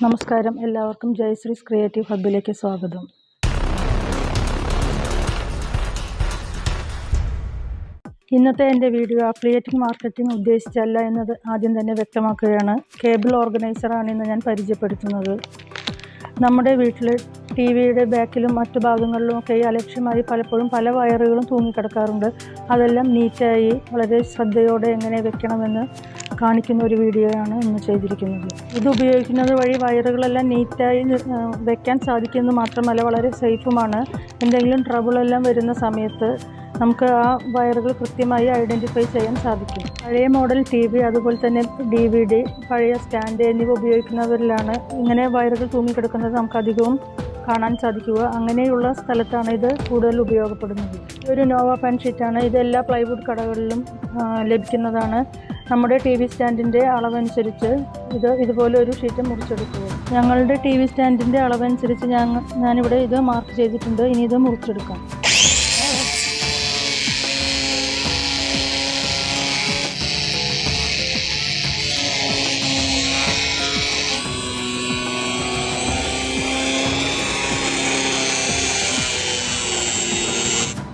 നമസ്കാരം, എല്ലാവർക്കും ജയശ്രീസ് ക്രിയേറ്റീവ് ഹബ്ബിലേക്ക് സ്വാഗതം. ഇന്നത്തെ എൻ്റെ വീഡിയോ അഫിലിയേറ്റിംഗ് മാർക്കറ്റിംഗ് ഉദ്ദേശിച്ചല്ല എന്നത് ആദ്യം തന്നെ വ്യക്തമാക്കുകയാണ്. കേബിൾ ഓർഗനൈസറാണ് ഇന്ന് ഞാൻ പരിചയപ്പെടുത്തുന്നത്. നമ്മുടെ വീട്ടിൽ ടി വിയുടെ ബാക്കിലും മറ്റു ഭാഗങ്ങളിലുമൊക്കെ അലക്ഷ്യമായി പലപ്പോഴും പല വയറുകളും തൂങ്ങിക്കിടക്കാറുണ്ട്. അതെല്ലാം നീറ്റായി വളരെ ശ്രദ്ധയോടെ എങ്ങനെ വെക്കണമെന്ന് കാണിക്കുന്ന ഒരു വീഡിയോയാണ് ഇന്ന് ചെയ്തിരിക്കുന്നത്. ഇത് ഉപയോഗിക്കുന്നത് വഴി വയറുകളെല്ലാം നീറ്റായി വെക്കാൻ സാധിക്കുന്നത് മാത്രമല്ല വളരെ സേഫുമാണ്. എന്തെങ്കിലും ട്രബിളെല്ലാം വരുന്ന സമയത്ത് നമുക്ക് ആ വയറുകൾ കൃത്യമായി ഐഡൻറ്റിഫൈ ചെയ്യാൻ സാധിക്കും. പഴയ മോഡൽ ടി വി, അതുപോലെ തന്നെ DVD, പഴയ സ്റ്റാൻഡ് എന്നിവ ഉപയോഗിക്കുന്നവരിലാണ് ഇങ്ങനെ വയറുകൾ തൂങ്ങിക്കിടക്കുന്നത് നമുക്കധികവും കാണാൻ സാധിക്കുക. അങ്ങനെയുള്ള സ്ഥലത്താണ് ഇത് കൂടുതൽ ഉപയോഗപ്പെടുന്നത്. ഒരു നോവ പാൻ ഷീറ്റാണ്. ഇത് എല്ലാ പ്ലൈവുഡ് കടകളിലും ലഭിക്കുന്നതാണ്. നമ്മുടെ TV സ്റ്റാൻഡിൻ്റെ അളവനുസരിച്ച് ഇതുപോലെ ഒരു ഷീറ്റ് മുറിച്ചെടുക്കുക. ഞങ്ങളുടെ TV സ്റ്റാൻഡിൻ്റെ അളവനുസരിച്ച് ഞാനിവിടെ ഇത് മാർക്ക് ചെയ്തിട്ടുണ്ട്. ഇനി ഇത് മുറിച്ചെടുക്കാം.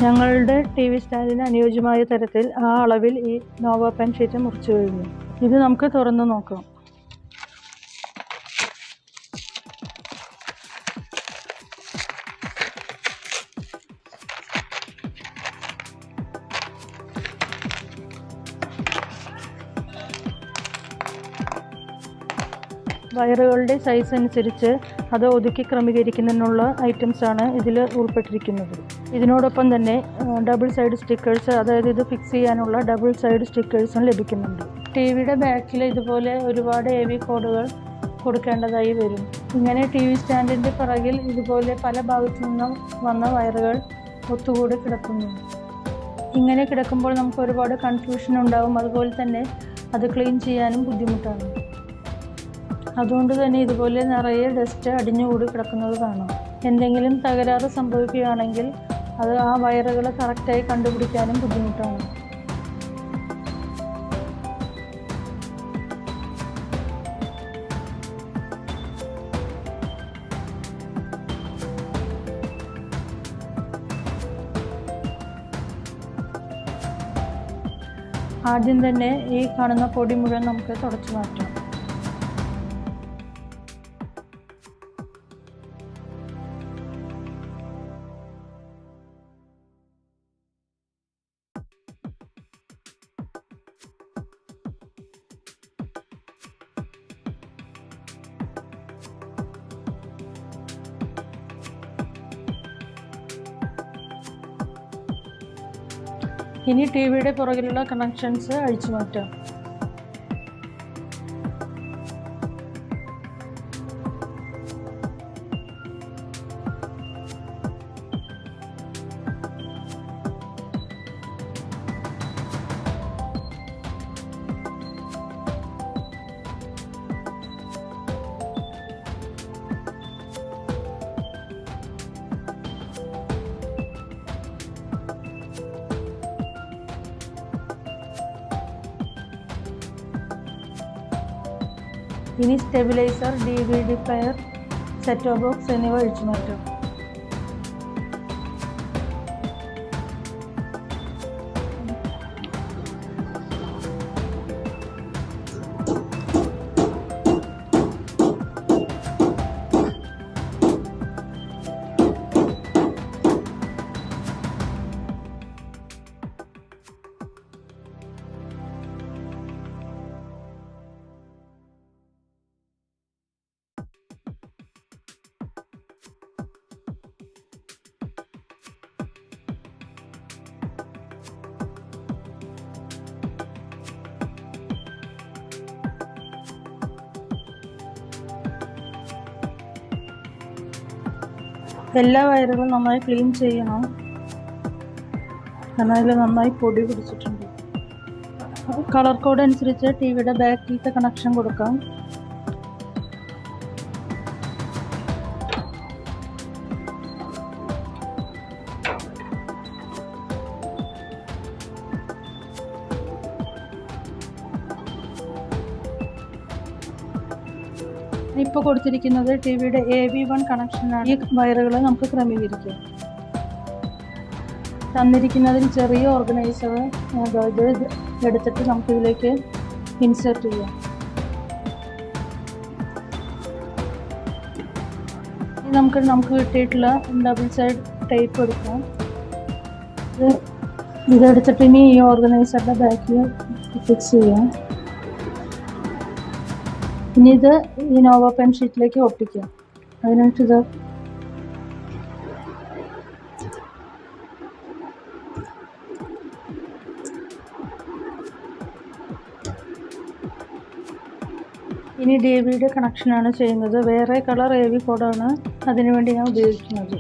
ഞങ്ങളുടെ TV സ്റ്റാൻഡിന് അനുയോജ്യമായ തരത്തിൽ ആ അളവിൽ ഈ നോവ പാൻ ഷീറ്റ് മുറിച്ചു കഴിഞ്ഞു. ഇത് നമുക്ക് തുറന്ന് നോക്കാം. വയറുകളുടെ സൈസ് അനുസരിച്ച് അത് ഒതുക്കി ക്രമീകരിക്കുന്നതിനുള്ള ഐറ്റംസാണ് ഇതിൽ ഉൾപ്പെട്ടിരിക്കുന്നത്. ഇതിനോടൊപ്പം തന്നെ ഡബിൾ സൈഡ് സ്റ്റിക്കേഴ്സ്, അതായത് ഇത് ഫിക്സ് ചെയ്യാനുള്ള ഡബിൾ സൈഡ് സ്റ്റിക്കേഴ്സും ലഭിക്കുന്നുണ്ട്. TVയുടെ ബാക്കിൽ ഇതുപോലെ ഒരുപാട് AV കോഡുകൾ കൊടുക്കേണ്ടതായി വരും. ഇങ്ങനെ TV സ്റ്റാൻഡിൻ്റെ പിറകിൽ ഇതുപോലെ പല ഭാഗത്തു നിന്നും വന്ന വയറുകൾ ഒത്തുകൂടി കിടക്കുന്നു. ഇങ്ങനെ കിടക്കുമ്പോൾ നമുക്ക് ഒരുപാട് കൺഫ്യൂഷൻ ഉണ്ടാകും. അതുപോലെ തന്നെ അത് ക്ലീൻ ചെയ്യാനും ബുദ്ധിമുട്ടാണ്. അതുകൊണ്ട് തന്നെ ഇതുപോലെ നിറയെ ഡസ്റ്റ് അടിഞ്ഞുകൂടി കിടക്കുന്നത് കാണാം. എന്തെങ്കിലും തകരാറ് സംഭവിക്കുകയാണെങ്കിൽ അത് ആ വയറുകൾ കറക്റ്റായി കണ്ടുപിടിക്കാനും ബുദ്ധിമുട്ടാണ്. ആദ്യം തന്നെ ഈ കാണുന്ന പൊടി മുഴുവൻ നമുക്ക് തുടച്ചു മാറ്റാം. ഇനി TVയുടെ പുറകിലുള്ള കണക്ഷൻസ് അഴിച്ചു മാറ്റാം. ഇനി stabiliser, DVD player, set top box എന്നിവ അഴിച്ചു മാറ്റാം. എല്ലാ വയറുകളും നന്നായി ക്ലീൻ ചെയ്യണം. കാരണം അതിൽ നന്നായി പൊടി പിടിച്ചിട്ടുണ്ട്. കളർ കോഡ് അനുസരിച്ച് TVയുടെ ബാക്കിലത്തെ കണക്ഷൻ കൊടുക്കാം. ഇപ്പോൾ കൊടുത്തിരിക്കുന്നത് ടിവിയുടെ AV1 കണക്ഷനാണ്. ഈ വയറുകൾ നമുക്ക് ക്രമീകരിക്കാം. തന്നിരിക്കുന്നതിൽ ചെറിയ ഓർഗനൈസർ ഇത് എടുത്തിട്ട് നമുക്കിതിലേക്ക് ഇൻസേർട്ട് ചെയ്യാം. നമുക്ക് കിട്ടിയിട്ടുള്ള ഡബിൾ സൈഡ് ടേപ്പ് എടുക്കാം. ഇതെടുത്തിട്ട് ഇനി ഈ ഓർഗനൈസറിൻ്റെ ബാക്കിൽ ഫിക്സ് ചെയ്യാം. ഇനി ഇത് ഈ നോവ പെൻ ഷീറ്റിലേക്ക് ഒട്ടിക്കാം. അതിനായിട്ട് ഇത് ഇനി DVയുടെ കണക്ഷനാണ് ചെയ്യുന്നത്. വേറെ കളർ AV കോഡാണ് അതിനുവേണ്ടി ഞാൻ ഉപയോഗിക്കുന്നത്.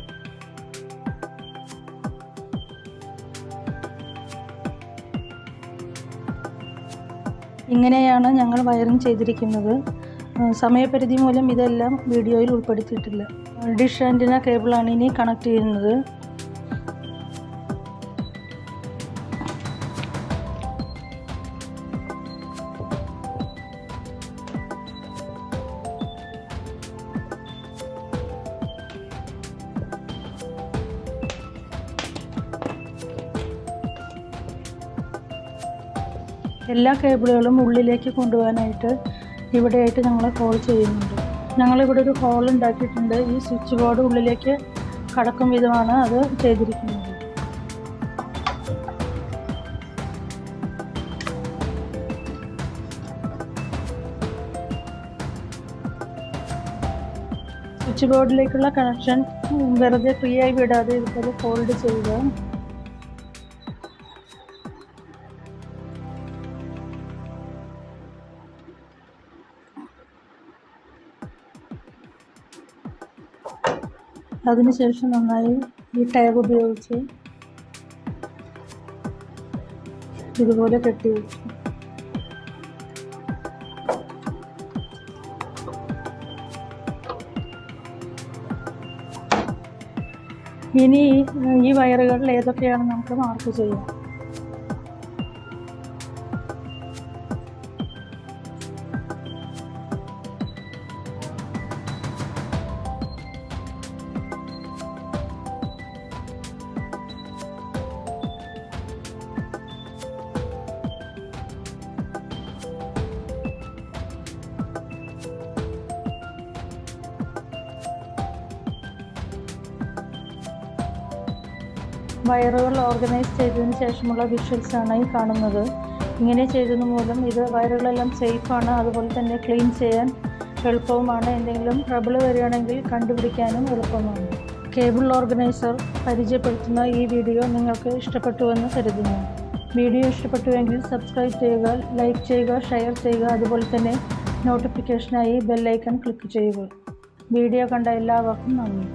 ഇങ്ങനെയാണ് ഞങ്ങൾ വയറിംഗ് ചെയ്തിരിക്കുന്നത്. സമയപരിധി മൂലം ഇതെല്ലാം വീഡിയോയിൽ ഉൾപ്പെടുത്തിയിട്ടില്ല. ഡിഷ് ആൻറ്റിന കേബിളാണ് ഇനി കണക്ട് ചെയ്യുന്നത്. എല്ലാ കേബിളുകളും ഉള്ളിലേക്ക് കൊണ്ടുപോകാനായിട്ട് ഇവിടെയായിട്ട് ഞങ്ങൾ ഹോൾ ചെയ്യുന്നുണ്ട്. ഞങ്ങളിവിടെ ഒരു ഹോൾ ഉണ്ടാക്കിയിട്ടുണ്ട്. ഈ സ്വിച്ച് ബോർഡ് ഉള്ളിലേക്ക് കടക്കും വിധമാണ് അത് ചെയ്തിരിക്കുന്നത്. സ്വിച്ച് ബോർഡിലേക്കുള്ള കണക്ഷൻ വെറുതെ ഫ്രീ ആയി വിടാതെ ഇതുപോലെ ഫോൾഡ് ചെയ്യുക. അതിനുശേഷം നന്നായി ഈ ടാബ് ഉപയോഗിച്ച് ഇതുപോലെ കെട്ടി വെച്ചു. ഇനി ഈ വയറുകളിൽ ഏതൊക്കെയാണ് നമുക്ക് മാർക്ക് ചെയ്യാം. വയറുകൾ ഓർഗനൈസ് ചെയ്തതിന് ശേഷമുള്ള വിഷ്വൽസാണ് ഈ കാണുന്നത്. ഇങ്ങനെ ചെയ്തത് മൂലം ഇത് വയറുകളെല്ലാം സേഫാണ്, അതുപോലെ തന്നെ ക്ലീൻ ചെയ്യാൻ എളുപ്പവുമാണ്. എന്തെങ്കിലും ട്രബിൾ വരികയാണെങ്കിൽ കണ്ടുപിടിക്കാനും എളുപ്പമാണ്. കേബിൾ ഓർഗനൈസർ പരിചയപ്പെടുത്തുന്ന ഈ വീഡിയോ നിങ്ങൾക്ക് ഇഷ്ടപ്പെട്ടുവെന്ന് കരുതുന്നു. വീഡിയോ ഇഷ്ടപ്പെട്ടുവെങ്കിൽ സബ്സ്ക്രൈബ് ചെയ്യുക, ലൈക്ക് ചെയ്യുക, ഷെയർ ചെയ്യുക. അതുപോലെ തന്നെ നോട്ടിഫിക്കേഷനായി ബെൽ ഐക്കൺ ക്ലിക്ക് ചെയ്യുക. വീഡിയോ കണ്ട എല്ലാവർക്കും നന്ദി.